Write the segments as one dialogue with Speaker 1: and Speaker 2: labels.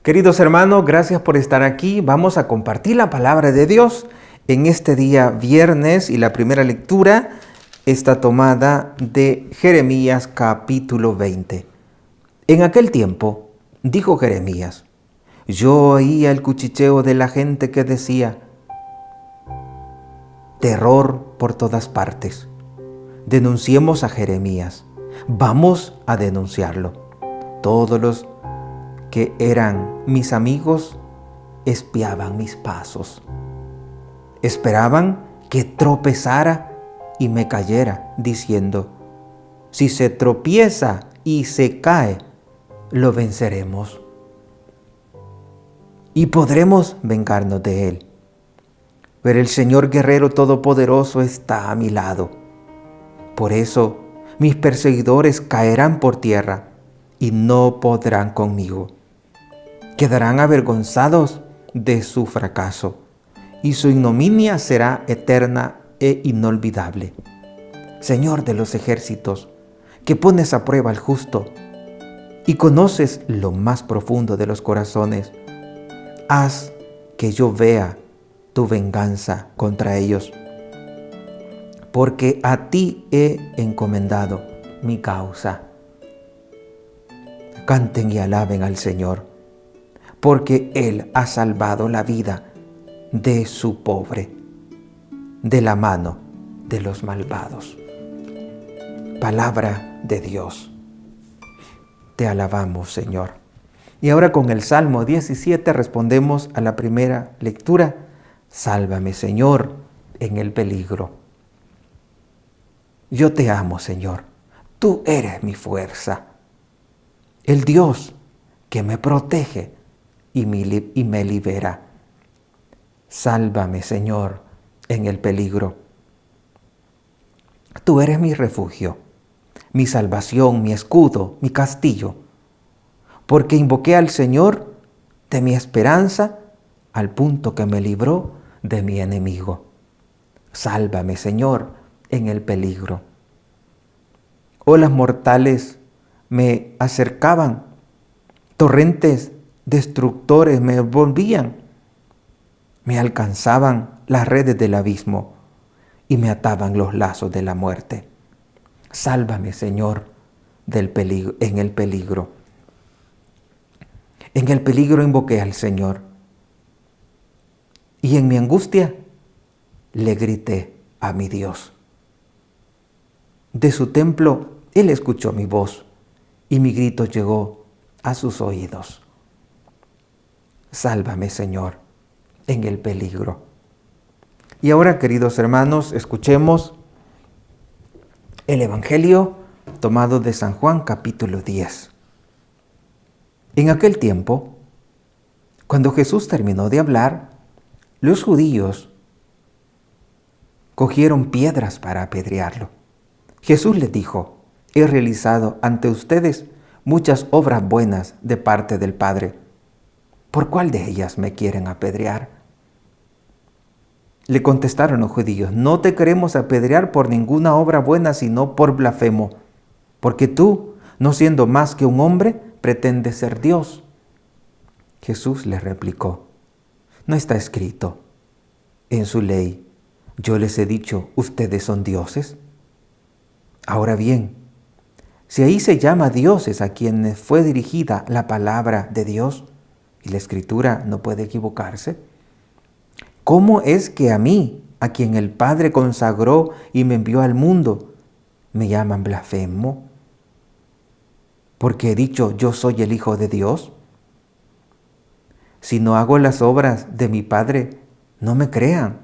Speaker 1: Queridos hermanos, gracias por estar aquí. Vamos a compartir la palabra de Dios en este día viernes y la primera lectura está tomada de Jeremías capítulo 20. En aquel tiempo, dijo Jeremías, yo oía el cuchicheo de la gente que decía, terror por todas partes. Denunciemos a Jeremías. Vamos a denunciarlo. Todos los que eran mis amigos espiaban mis pasos. Esperaban que tropezara y me cayera, diciendo, si se tropieza y se cae, lo venceremos y podremos vengarnos de él. Pero el Señor guerrero todopoderoso está a mi lado. Por eso mis perseguidores caerán por tierra y no podrán conmigo. Quedarán avergonzados de su fracaso, y su ignominia será eterna e inolvidable. Señor de los ejércitos, que pones a prueba al justo y conoces lo más profundo de los corazones, haz que yo vea tu venganza contra ellos, porque a ti he encomendado mi causa. Canten y alaben al Señor, porque Él ha salvado la vida de su pobre, de la mano de los malvados. Palabra de Dios. Te alabamos, Señor. Y ahora con el Salmo 17 respondemos a la primera lectura. Sálvame, Señor, en el peligro. Yo te amo, Señor. Tú eres mi fuerza, el Dios que me protege y me libera. Sálvame, Señor, en el peligro. Tú eres mi refugio, mi salvación, mi escudo, mi castillo, porque invoqué al Señor de mi esperanza al punto que me libró de mi enemigo. Sálvame, Señor, en el peligro. Olas mortales me acercaban, torrentes destructores me envolvían, me alcanzaban las redes del abismo y me ataban los lazos de la muerte. Sálvame, Señor, del peligro, en el peligro. En el peligro invoqué al Señor y en mi angustia le grité a mi Dios. De su templo Él escuchó mi voz y mi grito llegó a sus oídos. Sálvame, Señor, en el peligro. Y ahora, queridos hermanos, escuchemos el Evangelio tomado de San Juan, capítulo 10. En aquel tiempo, cuando Jesús terminó de hablar, los judíos cogieron piedras para apedrearlo. Jesús les dijo, he realizado ante ustedes muchas obras buenas de parte del Padre. ¿Por cuál de ellas me quieren apedrear? Le contestaron los judíos, no te queremos apedrear por ninguna obra buena, sino por blasfemo, porque tú, no siendo más que un hombre, pretendes ser Dios. Jesús les replicó, no está escrito en su ley, yo les he dicho, ustedes son dioses. Ahora bien, si ahí se llama dioses a quienes fue dirigida la palabra de Dios, y la Escritura no puede equivocarse, ¿cómo es que a mí, a quien el Padre consagró y me envió al mundo, me llaman blasfemo? Porque he dicho, yo soy el Hijo de Dios. Si no hago las obras de mi Padre, no me crean.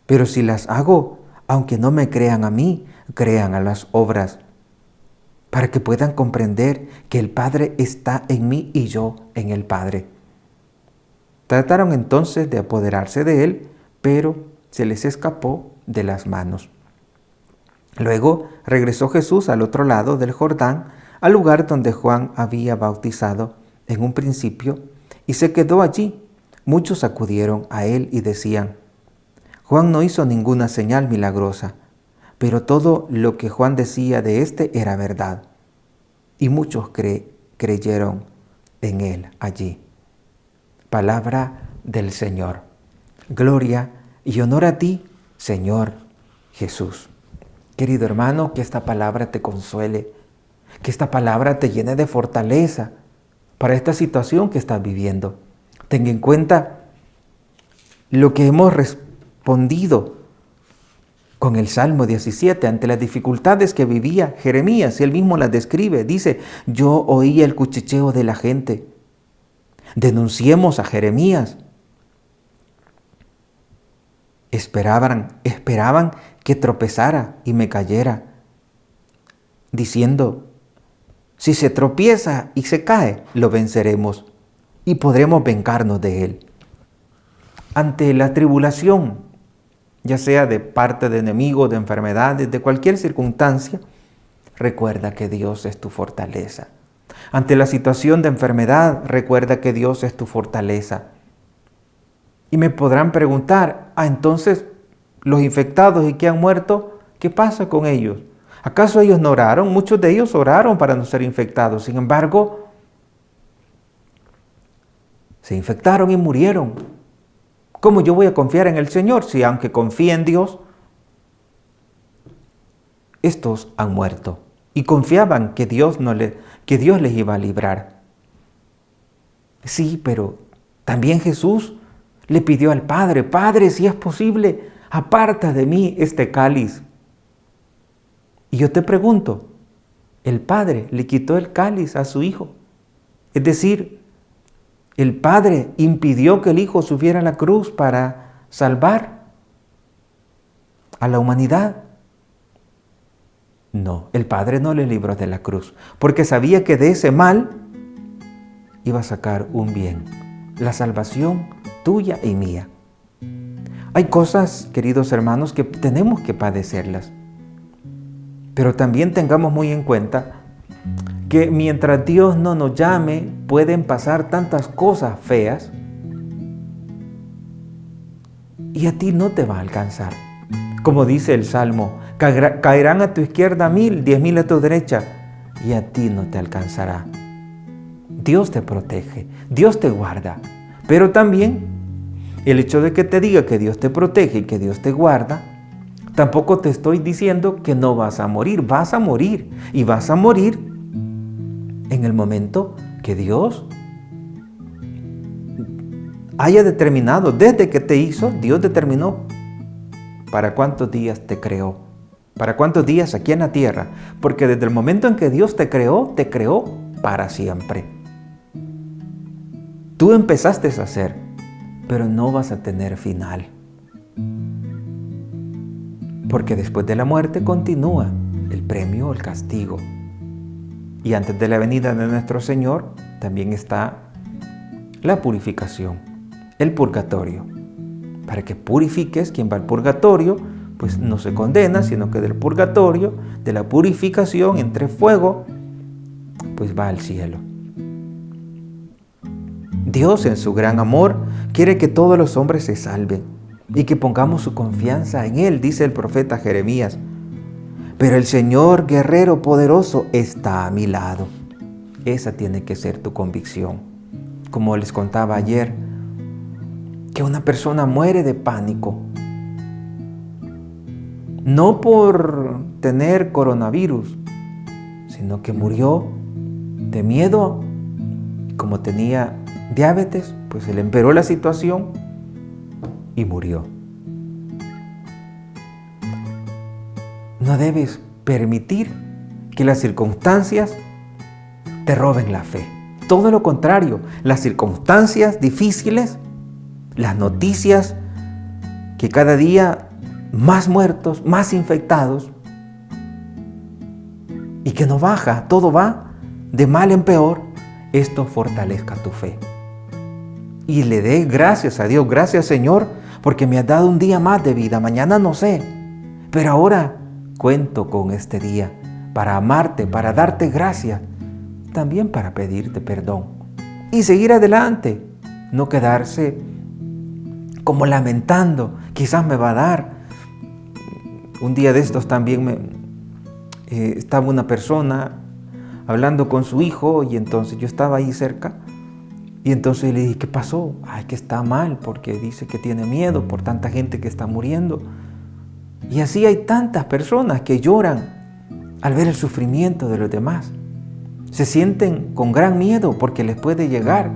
Speaker 1: Pero si las hago, aunque no me crean a mí, crean a las obras, para que puedan comprender que el Padre está en mí y yo en el Padre. Trataron entonces de apoderarse de él, pero se les escapó de las manos. Luego regresó Jesús al otro lado del Jordán, al lugar donde Juan había bautizado en un principio, y se quedó allí. Muchos acudieron a él y decían, Juan no hizo ninguna señal milagrosa, pero todo lo que Juan decía de éste era verdad. Y muchos creyeron en él allí. palabra del Señor. Gloria y honor a ti, Señor Jesús. Querido hermano, que esta palabra te consuele, que esta palabra te llene de fortaleza para esta situación que estás viviendo. Ten en cuenta lo que hemos respondido con el Salmo 17 ante las dificultades que vivía Jeremías. Él mismo las describe. Dice, yo oía el cuchicheo de la gente. Denunciemos a Jeremías. Esperaban que tropezara y me cayera, diciendo, si se tropieza y se cae, lo venceremos y podremos vengarnos de él. Ante la tribulación, ya sea de parte de enemigos, de enfermedades, de cualquier circunstancia, recuerda que Dios es tu fortaleza. Ante la situación de enfermedad, recuerda que Dios es tu fortaleza. Y me podrán preguntar, entonces los infectados y que han muerto, ¿qué pasa con ellos? ¿Acaso ellos no oraron? Muchos de ellos oraron para no ser infectados. Sin embargo, se infectaron y murieron. ¿Cómo yo voy a confiar en el Señor si aunque confíe en Dios, estos han muerto? Y confiaban que Dios les iba a librar. Sí, pero también Jesús le pidió al Padre, Padre, si es posible, aparta de mí este cáliz. Y yo te pregunto, el Padre le quitó el cáliz a su Hijo. Es decir, el Padre impidió que el Hijo subiera a la cruz para salvar a la humanidad. No, el Padre no le libró de la cruz, porque sabía que de ese mal iba a sacar un bien, la salvación tuya y mía. Hay cosas, queridos hermanos, que tenemos que padecerlas. Pero también tengamos muy en cuenta que mientras Dios no nos llame, pueden pasar tantas cosas feas y a ti no te va a alcanzar. Como dice el Salmo, caerán a tu izquierda 1000, 10,000 a tu derecha y a ti no te alcanzará. Dios te protege, Dios te guarda, pero también el hecho de que te diga que Dios te protege y que Dios te guarda, tampoco te estoy diciendo que no vas a morir. Vas a morir y vas a morir en el momento que Dios haya determinado. Desde que te hizo, Dios determinó para cuántos días te creó, para cuántos días aquí en la tierra, porque desde el momento en que Dios te creó para siempre. Tú empezaste a hacer, pero no vas a tener final. Porque después de la muerte continúa el premio o el castigo. Y antes de la venida de nuestro Señor también está la purificación, el purgatorio. Para que purifiques, quien va al purgatorio, pues no se condena, sino que del purgatorio, de la purificación entre fuego, pues va al cielo. Dios en su gran amor quiere que todos los hombres se salven y que pongamos su confianza en Él, dice el profeta Jeremías. Pero el Señor guerrero poderoso está a mi lado. Esa tiene que ser tu convicción. Como les contaba ayer, que una persona muere de pánico, no por tener coronavirus, sino que murió de miedo. Como tenía diabetes, pues se le empeoró la situación y murió. No debes permitir que las circunstancias te roben la fe. Todo lo contrario, las circunstancias difíciles, las noticias que cada día más muertos, más infectados, y que no baja, todo va de mal en peor, esto fortalezca tu fe. Y le dé gracias a Dios, gracias Señor, porque me has dado un día más de vida. Mañana no sé, pero ahora cuento con este día para amarte, para darte gracias, también para pedirte perdón y seguir adelante, no quedarse como lamentando, quizás me va a dar. Un día de estos también estaba una persona hablando con su hijo y entonces yo estaba ahí cerca Y entonces le dije, ¿qué pasó? Ay, que está mal porque dice que tiene miedo por tanta gente que está muriendo. Y así hay tantas personas que lloran al ver el sufrimiento de los demás. Se sienten con gran miedo porque les puede llegar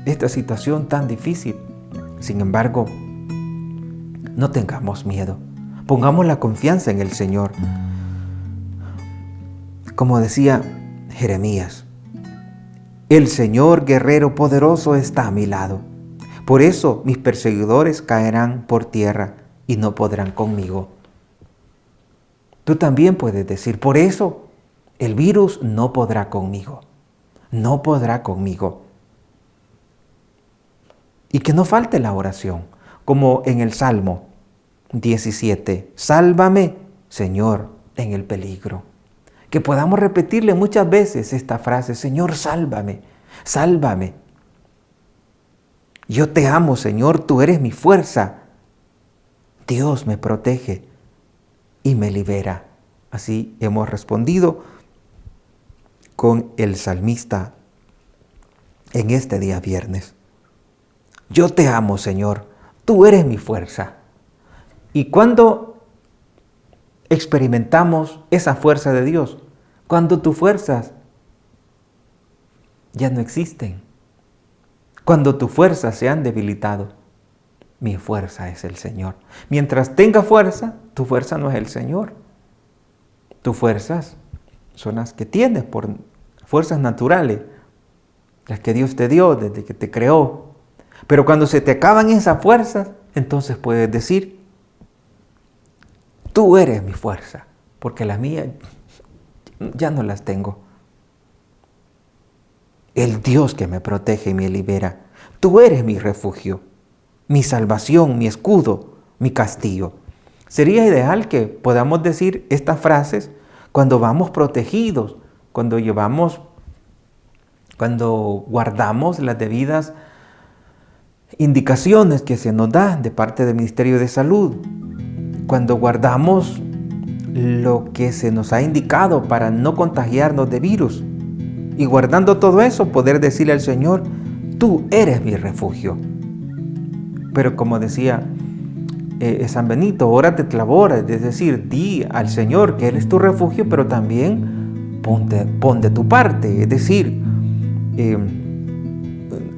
Speaker 1: esta situación tan difícil. Sin embargo, no tengamos miedo. Pongamos la confianza en el Señor. Como decía Jeremías, el Señor guerrero poderoso está a mi lado. Por eso mis perseguidores caerán por tierra y no podrán conmigo. Tú también puedes decir, por eso el virus no podrá conmigo. No podrá conmigo. Y que no falte la oración, como en el Salmo 17. Sálvame, Señor, en el peligro. Que podamos repetirle muchas veces esta frase, Señor, sálvame, sálvame. Yo te amo, Señor, tú eres mi fuerza. Dios me protege y me libera. Así hemos respondido con el salmista en este día viernes. Yo te amo, Señor, tú eres mi fuerza. Y cuando experimentamos esa fuerza de Dios, cuando tus fuerzas ya no existen, cuando tus fuerzas se han debilitado, mi fuerza es el Señor. Mientras tenga fuerza, tu fuerza no es el Señor. Tus fuerzas son las que tienes por fuerzas naturales, las que Dios te dio desde que te creó. Pero cuando se te acaban esas fuerzas, entonces puedes decir, tú eres mi fuerza, porque las mías ya no las tengo. El Dios que me protege y me libera, tú eres mi refugio, mi salvación, mi escudo, mi castillo. Sería ideal que podamos decir estas frases cuando vamos protegidos, cuando guardamos las debidas indicaciones que se nos dan de parte del Ministerio de Salud, cuando guardamos lo que se nos ha indicado para no contagiarnos de virus. Y guardando todo eso, poder decirle al Señor, tú eres mi refugio. Pero como decía San Benito, ora de clavora, es decir, di al Señor que Él es tu refugio, pero también pon de tu parte, es decir,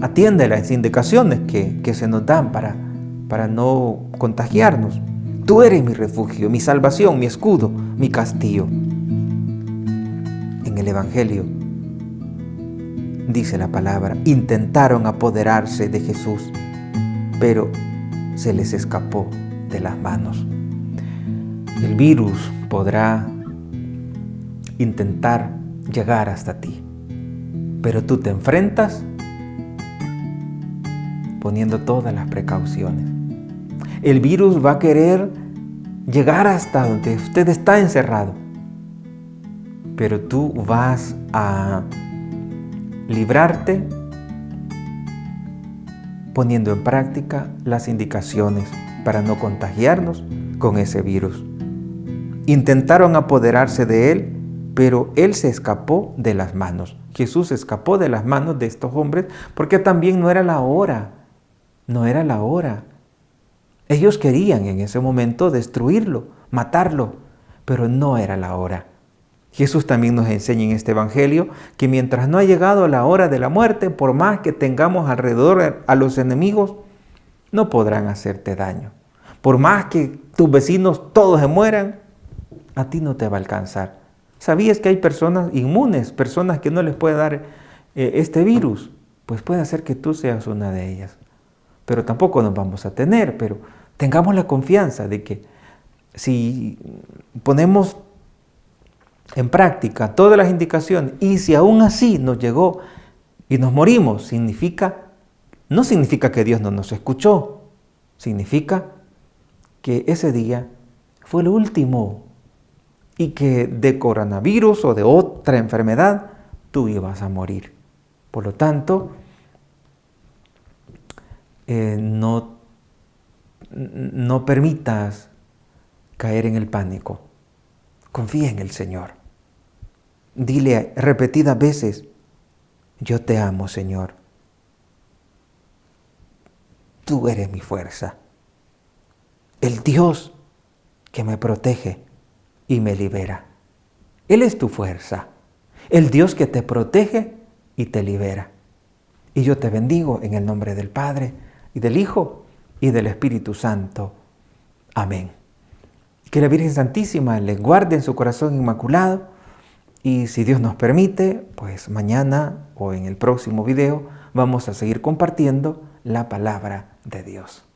Speaker 1: atiende las indicaciones que se nos dan para no contagiarnos. Tú eres mi refugio, mi salvación, mi escudo, mi castillo. En el Evangelio dice la palabra, intentaron apoderarse de Jesús, pero se les escapó de las manos. El virus podrá intentar llegar hasta ti, pero tú te enfrentas poniendo todas las precauciones. El virus va a querer llegar hasta donde usted está encerrado, pero tú vas a librarte poniendo en práctica las indicaciones para no contagiarnos con ese virus. Intentaron apoderarse de él, pero él se escapó de las manos. Jesús escapó de las manos de estos hombres porque también no era la hora. No era la hora. Ellos querían en ese momento destruirlo, matarlo, pero no era la hora. Jesús también nos enseña en este Evangelio que mientras no ha llegado la hora de la muerte, por más que tengamos alrededor a los enemigos, no podrán hacerte daño. Por más que tus vecinos todos se mueran, a ti no te va a alcanzar. ¿Sabías que hay personas inmunes, personas que no les puede dar este virus? Pues puede ser que tú seas una de ellas. Pero tampoco nos vamos a tener, pero tengamos la confianza de que si ponemos en práctica todas las indicaciones y si aún así nos llegó y nos morimos, no significa que Dios no nos escuchó, significa que ese día fue el último y que de coronavirus o de otra enfermedad tú ibas a morir. Por lo tanto, no permitas caer en el pánico. Confía en el Señor. Dile repetidas veces, Yo te amo, Señor. Tú eres mi fuerza. El Dios que me protege y me libera. Él es tu fuerza. El Dios que te protege y te libera. Y yo te bendigo en el nombre del Padre, y del Hijo, y del Espíritu Santo. Amén. Que la Virgen Santísima le guarde en su corazón inmaculado, y si Dios nos permite, pues mañana o en el próximo video vamos a seguir compartiendo la palabra de Dios.